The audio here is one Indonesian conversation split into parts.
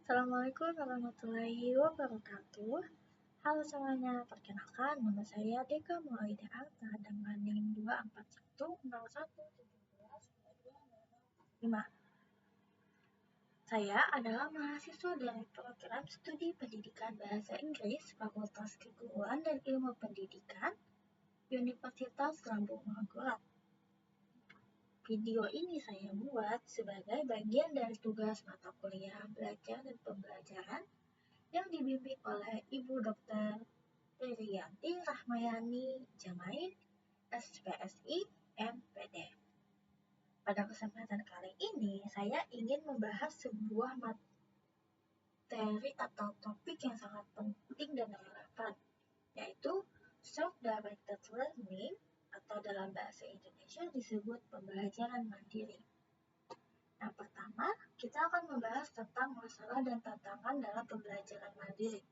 Assalamualaikum warahmatullahi wabarakatuh. Halo semuanya, perkenalkan nama saya Deka Maulida Arta dengan NIM 24101172225. Saya adalah mahasiswa dari program studi pendidikan bahasa Inggris Fakultas Keguruan dan Ilmu Pendidikan Universitas Lambung Mangkurat. Video ini saya buat sebagai bagian dari tugas mata kuliah belajar dan pembelajaran yang dibimbing oleh Ibu Dr. Riyanti Rahmayani Jamain, SPSI, MPD. Pada kesempatan kali ini, saya ingin membahas sebuah materi atau topik yang sangat penting dan relevan, yaitu self-directed learning atau dalam bahasa Indonesia disebut pembelajaran mandiri. Yang pertama, kita akan membahas tentang masalah dan tantangan dalam pembelajaran mandiri.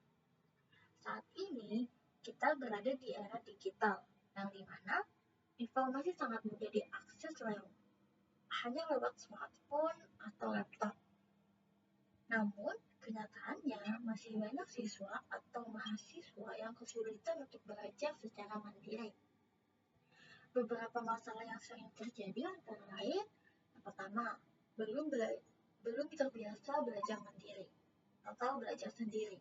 Saat ini, kita berada di era digital, yang dimana informasi sangat mudah diakses hanya lewat smartphone atau laptop. Namun, kenyataannya masih banyak siswa atau mahasiswa yang kesulitan untuk belajar secara mandiri. Beberapa masalah yang sering terjadi antara lain, yang pertama, belum terbiasa belajar mandiri atau belajar sendiri.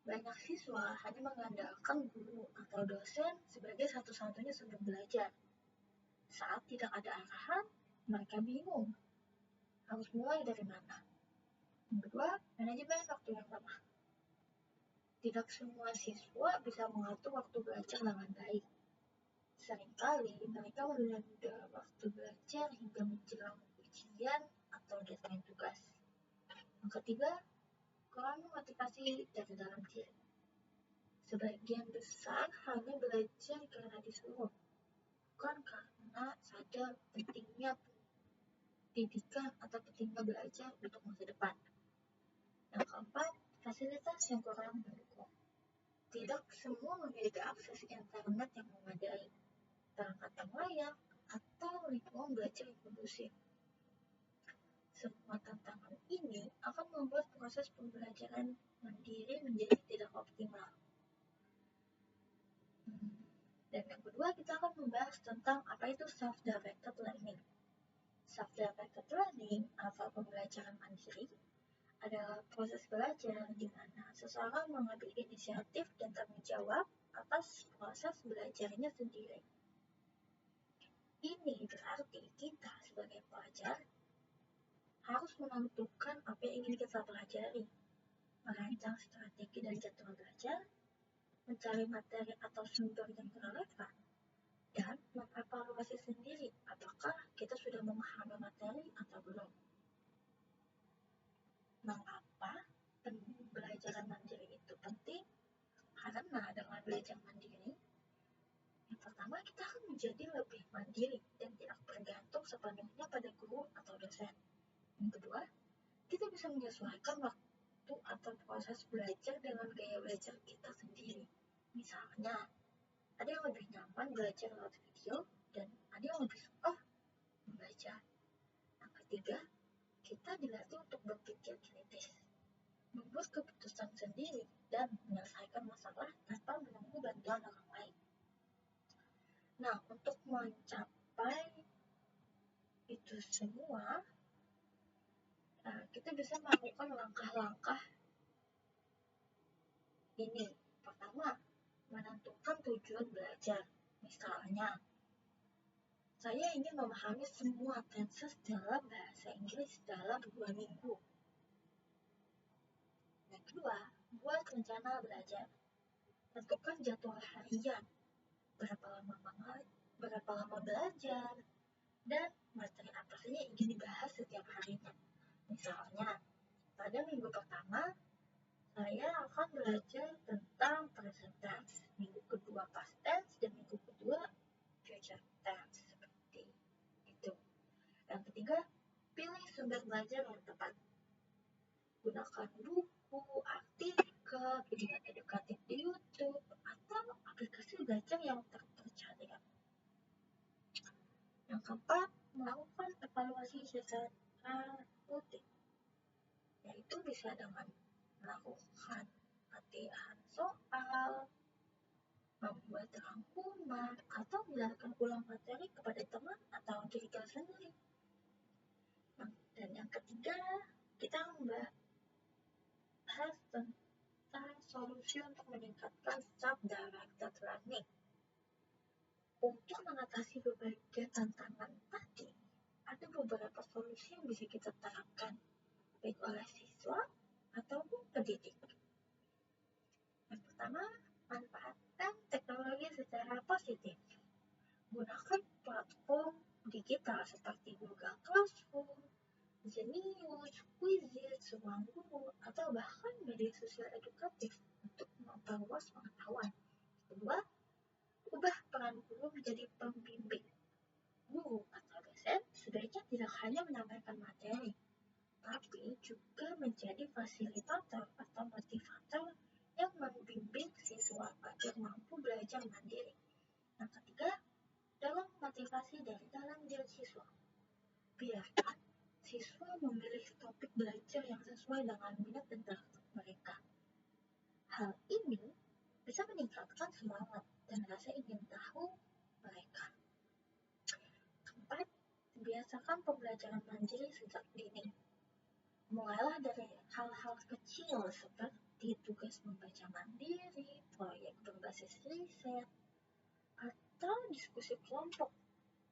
Banyak siswa hanya mengandalkan guru atau dosen sebagai satu-satunya sumber belajar. Saat tidak ada arahan, mereka bingung harus mulai dari mana. Yang kedua, manajemen waktu yang lemah. Tidak semua siswa bisa mengatur waktu belajar dengan baik. Seringkali mereka menunda waktu belajar hingga menjelang ujian atau deadline tugas. Yang ketiga, kurang motivasi dari dalam diri. Sebagian besar hanya belajar karena disuruh, bukan karena sadar pentingnya pendidikan atau pentingnya belajar untuk masa depan. Yang keempat, fasilitas yang kurang mendukung. Tidak semua memiliki akses internet yang memadai, perangkat yang layak, atau lingkungan belajar yang kondusif. Semua tantangan ini akan membuat proses pembelajaran mandiri menjadi tidak optimal. Dan yang kedua, kita akan membahas tentang apa itu self-directed learning. Self-directed learning atau pembelajaran mandiri adalah proses belajar di mana seseorang mengambil inisiatif dan tanggung jawab atas proses belajarnya sendiri. Ini berarti kita sebagai pelajar harus menentukan apa yang ingin kita pelajari, merancang strategi dan jadwal belajar, mencari materi atau sumber yang relevan, dan mengevaluasi sendiri apakah kita sudah memahami materi atau belum. Mengapa pembelajaran mandiri itu penting? Karena dengan belajar mandiri, yang pertama kita akan menjadi lebih mandiri dan tidak bergantung sepenuhnya pada guru atau dosen. Yang kedua, kita bisa menyesuaikan waktu atau proses belajar dengan gaya belajar kita sendiri. Misalnya, ada yang lebih nyaman belajar lewat video dan ada yang lebih suka membaca. Yang ketiga, kita dilatih untuk berpikir kritis, membuat keputusan sendiri, dan menyelesaikan masalah tanpa menunggu bantuan orang lain. Nah, untuk mencapai itu semua, kita bisa melakukan langkah-langkah ini. Pertama, menentukan tujuan belajar. Misalnya, saya ingin memahami semua tenses dalam bahasa Inggris dalam 2 minggu. Yang kedua, buat rencana belajar. Tentukan jadwal harian, berapa lama belajar, dan materi apa saja yang ingin dibahas setiap harinya. Misalnya, pada minggu pertama, saya akan belajar tentang present tense, minggu kedua past tense, dan minggu kedua future tense, seperti itu. Yang ketiga, pilih sumber belajar yang tepat. Gunakan buku, artikel, video edukatif di YouTube, atau aplikasi belajar yang terpercaya. Yang keempat, melakukan evaluasi secara rutin, yaitu bisa dengan melakukan latihan soal, membuat rangkuman, atau menjelaskan ulang materi kepada teman atau diri kita sendiri. Dan yang ketiga, kita membahas tentang solusi untuk meningkatkan self-directed learning. Untuk mengatasi berbagai tantangan tadi, ada beberapa solusi yang bisa kita terapkan, baik oleh siswa ataupun pendidik. Yang pertama, manfaatkan teknologi secara positif. Gunakan platform digital seperti Google Classroom, Genius, Quizizz, Ruang Guru, atau bahkan media sosial edukatif untuk memperluas pengetahuan. Kedua, ubah peran guru menjadi pembimbing. Guru atau dosen sebaiknya tidak hanya menyampaikan materi, tapi juga menjadi fasilitator atau motivator yang membimbing siswa agar mampu belajar mandiri. Yang ketiga, dorong motivasi dari dalam diri siswa. Biarkan siswa memilih topik belajar yang sesuai dengan minat dan bakat mereka. Hal ini bisa meningkatkan semangat dan rasa ingin tahu mereka. Keempat, biasakan pembelajaran mandiri sejak dini. Mulailah dari hal-hal kecil seperti tugas membaca mandiri, proyek berbasis riset, atau diskusi kelompok,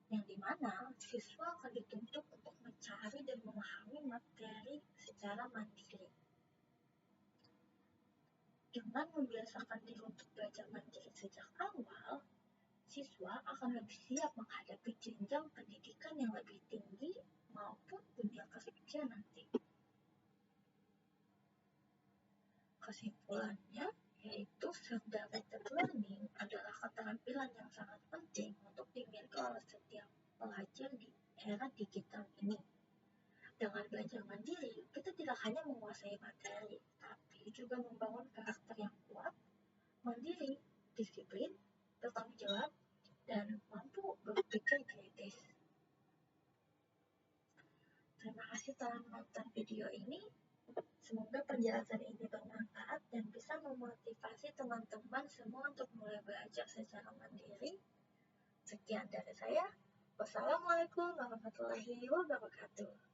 yang dimana siswa akan dituntut untuk mencari dan memahami materi secara mandiri. Dengan membiasakan diri untuk belajar mandiri sejak awal, siswa akan lebih siap menghadapi jenjang pendidikan yang lebih tinggi maupun dunia kerja nanti. Kesimpulannya, yaitu self-directed learning adalah keterampilan yang sangat penting untuk dimiliki oleh setiap pelajar di era digital ini. Dengan belajar mandiri, kita tidak hanya menguasai materi, tapi juga membangun karakter yang kuat, mandiri, disiplin, bertanggung jawab, dan mampu berpikir kritis. Terima kasih telah menonton video ini. Semoga penjelasan ini bermanfaat dan bisa memotivasi teman-teman semua untuk mulai belajar secara mandiri. Sekian dari saya. Wassalamualaikum warahmatullahi wabarakatuh.